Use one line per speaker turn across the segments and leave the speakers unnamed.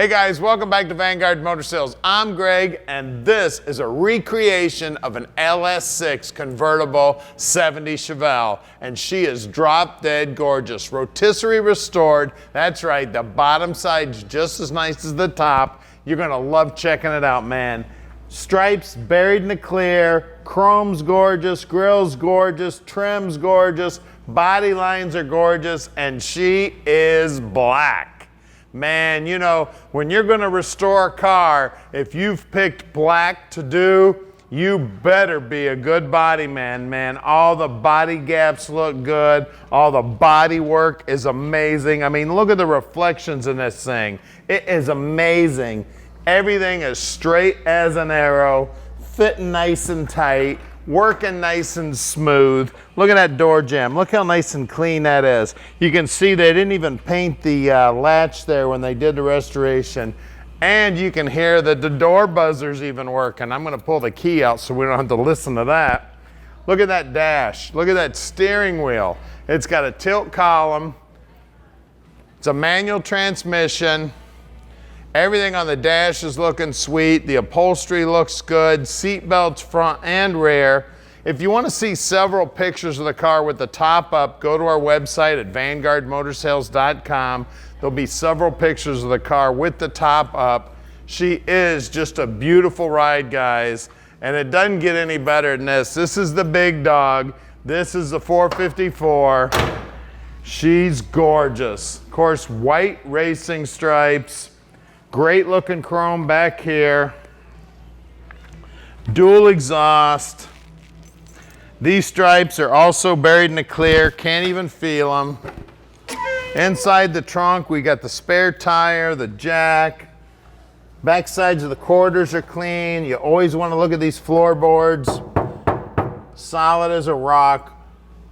Hey guys, welcome back to Vanguard Motor Sales. I'm Greg, and this is a recreation of an LS6 convertible 70 Chevelle, and she is drop dead gorgeous. Rotisserie restored. That's right, the bottom side's just as nice as the top. You're gonna love checking it out, man. Stripes buried in the clear, chrome's gorgeous, grill's gorgeous, trim's gorgeous, body lines are gorgeous, and she is black. Man, you know, when you're gonna restore a car, if you've picked black to do, you better be a good body man, man. All the body gaps look good. All the body work is amazing. I mean, look at the reflections in this thing. It is amazing. Everything is straight as an arrow, fitting nice and tight, working nice and smooth. Look at that door jamb. Look how nice and clean that is. You can see they didn't even paint the latch there when they did the restoration. And you can hear that the door buzzer's even working. I'm gonna pull the key out so we don't have to listen to that. Look at that dash. Look at that steering wheel. It's got a tilt column. It's a manual transmission. Everything on the dash is looking sweet. The upholstery looks good. Seat belts front and rear. If you want to see several pictures of the car with the top up, go to our website at vanguardmotorsales.com. There'll be several pictures of the car with the top up. She is just a beautiful ride, guys. And it doesn't get any better than this. This is the big dog. This is the 454. She's gorgeous. Of course, white racing stripes. Great looking chrome back here. Dual exhaust. These stripes are also buried in the clear. Can't even feel them. Inside the trunk, we got the spare tire, the jack. Back sides of the quarters are clean. You always want to look at these floorboards. Solid as a rock.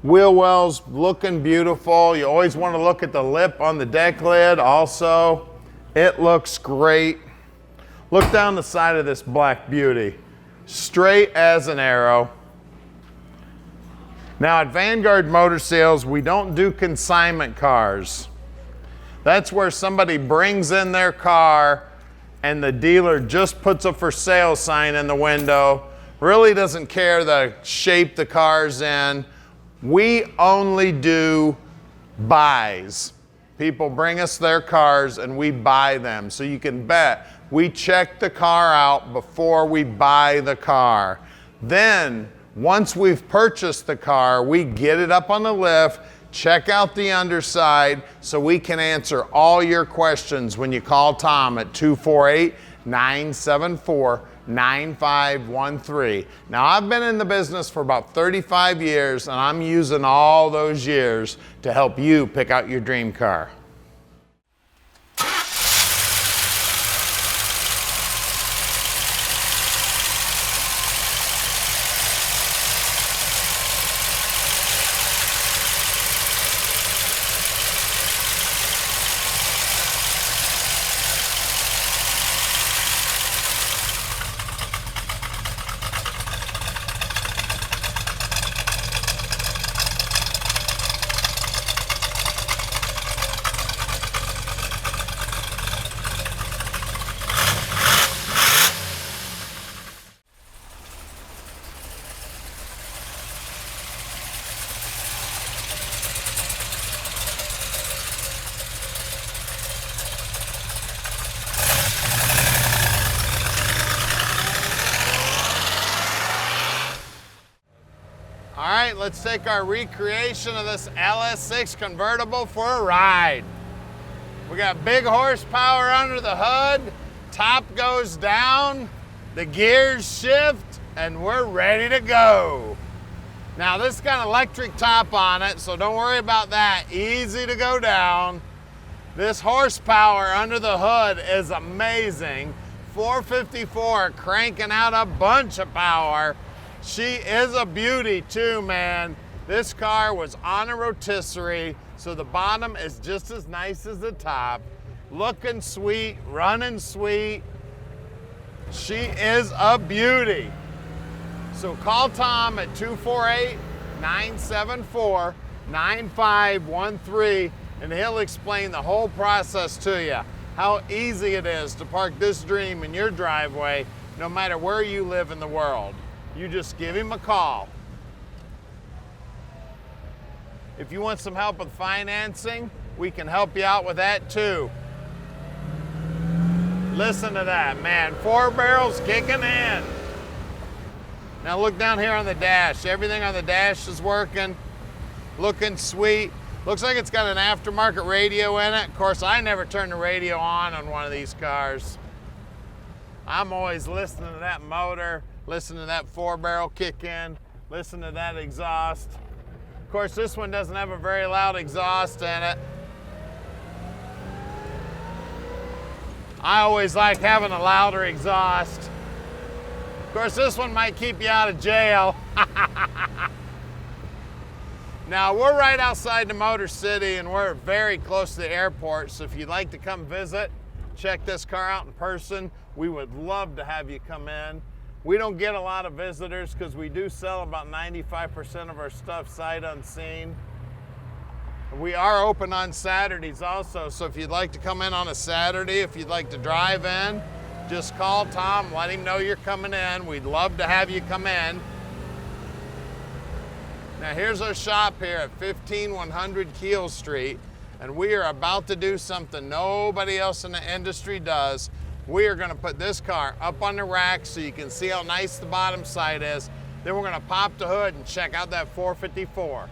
Wheel wells looking beautiful. You always want to look at the lip on the deck lid also. It looks great. Look down the side of this black beauty. Straight as an arrow. Now at Vanguard Motor Sales, we don't do consignment cars. That's where somebody brings in their car and the dealer just puts a for sale sign in the window. Really doesn't care the shape the car's in. We only do buys. People bring us their cars and we buy them. So you can bet we check the car out before we buy the car. Then, once we've purchased the car, we get it up on the lift, check out the underside so we can answer all your questions when you call Tom at 248-974-9513. Now, I've been in the business for about 35 years and I'm using all those years to help you pick out your dream car. All right, let's take our recreation of this LS6 convertible for a ride. We got big horsepower under the hood, top goes down, the gears shift, and we're ready to go. Now this got an electric top on it, so don't worry about that. Easy to go down. This horsepower under the hood is amazing. 454 cranking out a bunch of power. She is a beauty too, man. This car was on a rotisserie, so the bottom is just as nice as the top. Looking sweet, running sweet. She is a beauty. So call Tom at 248-974-9513 and he'll explain the whole process to you. how easy it is to park this dream in your driveway no matter where you live in the world. You just give him a call. If you want some help with financing, we can help you out with that too. Listen to that, man. 4 barrels kicking in. Now look down here on the dash. Everything on the dash is working, looking sweet. Looks like it's got an aftermarket radio in it. Of course, I never turn the radio on one of these cars. I'm always listening to that motor, listening to that 4-barrel kick in, listening to that exhaust. Of course, this one doesn't have a very loud exhaust in it. I always like having a louder exhaust. Of course, this one might keep you out of jail. Now, we're right outside the Motor City and we're very close to the airport, so if you'd like to come visit, check this car out in person, we would love to have you come in. We don't get a lot of visitors because we do sell about 95% of our stuff sight unseen. We are open on Saturdays also, so if you'd like to come in on a Saturday, if you'd like to drive in, just call Tom, let him know you're coming in. We'd love to have you come in. Now here's our shop here at 15100 Keel Street, and we are about to do something nobody else in the industry does. We are gonna put this car up on the rack so you can see how nice the bottom side is. Then we're gonna pop the hood and check out that 454.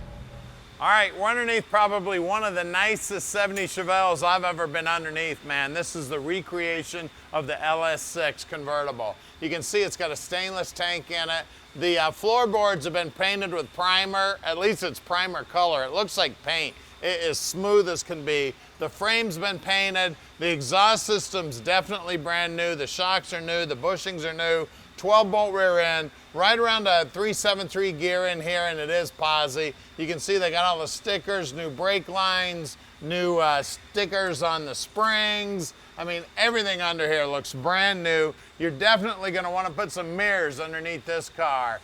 All right, we're underneath probably one of the nicest 70 Chevelles I've ever been underneath, man. This is the recreation of the LS6 convertible. You can see it's got a stainless tank in it. The floorboards have been painted with primer, at least it's primer color. It looks like paint. It is smooth as can be. The frame's been painted. The exhaust system's definitely brand new. The shocks are new, the bushings are new. 12-bolt rear end, right around a 373 gear in here, and it is Posi. You can see they got all the stickers, new brake lines, new stickers on the springs. I mean, everything under here looks brand new. You're definitely gonna wanna put some mirrors underneath this car.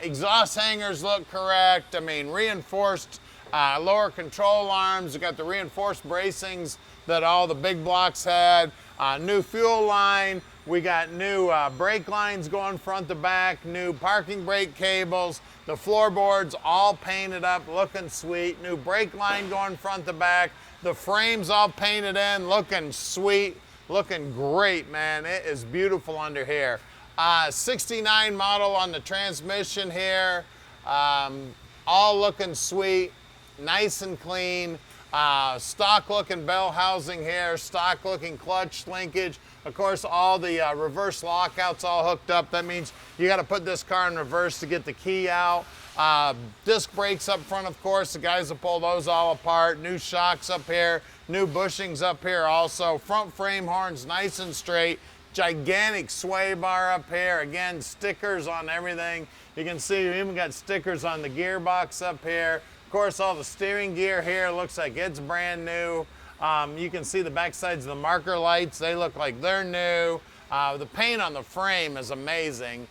Exhaust hangers look correct. I mean, reinforced lower control arms. You got the reinforced bracings that all the big blocks had. New fuel line. We got new brake lines going front to back, new parking brake cables, the floorboards all painted up, looking sweet, new brake line going front to back, the frames all painted in, looking sweet, looking great, man. It is beautiful under here. 69 model on the transmission here, all looking sweet, nice and clean. Stock looking bell housing here, stock looking clutch linkage. Of course, all the reverse lockouts all hooked up. That means you got to put this car in reverse to get the key out. Disc brakes up front, of course. The guys will pull those all apart. New shocks up here, new bushings up here also. Front frame horns nice and straight. Gigantic sway bar up here. Again, stickers on everything. You can see we even got stickers on the gearbox up here. Of course, all the steering gear here looks like it's brand new. You can see the back sides of the marker lights. They look like they're new. The paint on the frame is amazing.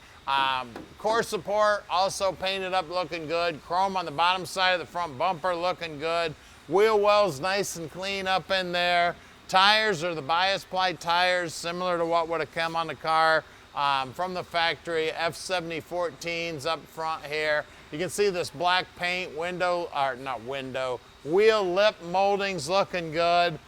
Core support also painted up looking good. Chrome on the bottom side of the front bumper looking good. Wheel wells nice and clean up in there. Tires are the bias ply tires, similar to what would have come on the car from the factory. F70 14s up front here. You can see this black paint, wheel lip moldings looking good.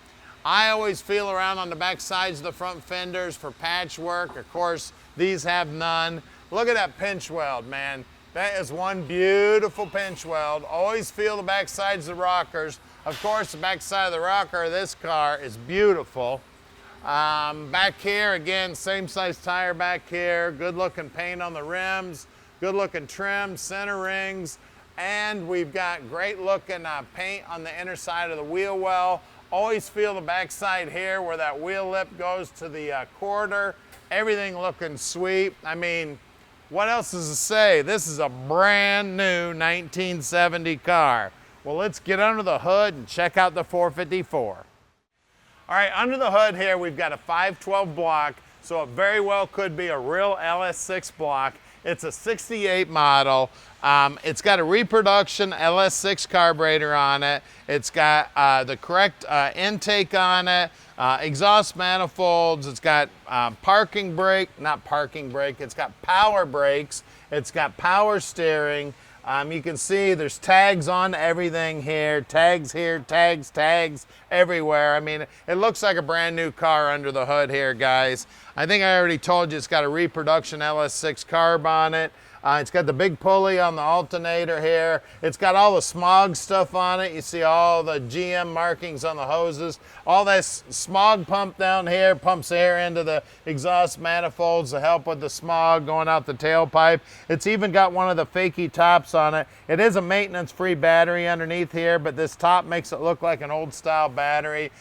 I always feel around on the back sides of the front fenders for patchwork. Of course, these have none. Look at that pinch weld, man. That is one beautiful pinch weld. Always feel the back sides of the rockers. Of course, the back side of the rocker of this car is beautiful. Back here, again, same size tire back here. Good looking paint on the rims. Good looking trim, center rings, and we've got great looking paint on the inner side of the wheel well. Always feel the back side here where that wheel lip goes to the quarter. Everything looking sweet. I mean, what else is to say? This is a brand new 1970 car. Well, let's get under the hood and check out the 454. All right, under the hood here, we've got a 512 block, so it very well could be a real LS6 block. It's a 68 model. It's got a reproduction LS6 carburetor on it. It's got the correct intake on it, exhaust manifolds. It's got parking brake, not parking brake, it's got power brakes. It's got power steering. You can see there's tags on everything here, tags everywhere. I mean, it looks like a brand new car under the hood here, guys. I think I already told you it's got a reproduction LS6 carb on it. It's got the big pulley on the alternator here. It's got all the smog stuff on it. You see all the GM markings on the hoses. All that smog pump down here pumps air into the exhaust manifolds to help with the smog going out the tailpipe. It's even got one of the fakey tops on it. It is a maintenance-free battery underneath here, but this top makes it look like an old-style battery.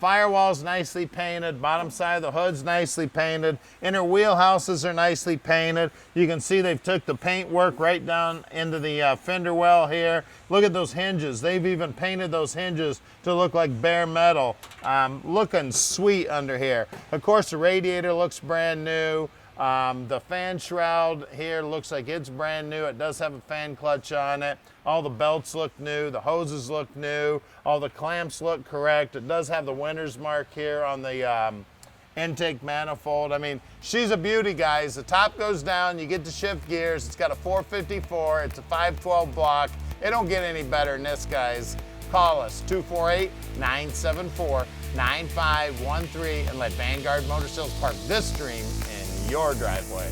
Firewall's nicely painted, bottom side of the hood's nicely painted, inner wheelhouses are nicely painted. You can see they've took the paint work right down into the fender well here. Look at those hinges. They've even painted those hinges to look like bare metal. Looking sweet under here. Of course, the radiator looks brand new. The fan shroud here looks like it's brand new. It does have a fan clutch on it. All the belts look new. The hoses look new. All the clamps look correct. It does have the winner's mark here on the intake manifold. I mean, she's a beauty, guys. The top goes down. You get to shift gears. It's got a 454. It's a 512 block. It don't get any better than this, guys. Call us, 248-974-9513, and let Vanguard Motor Sales park this dream in your driveway.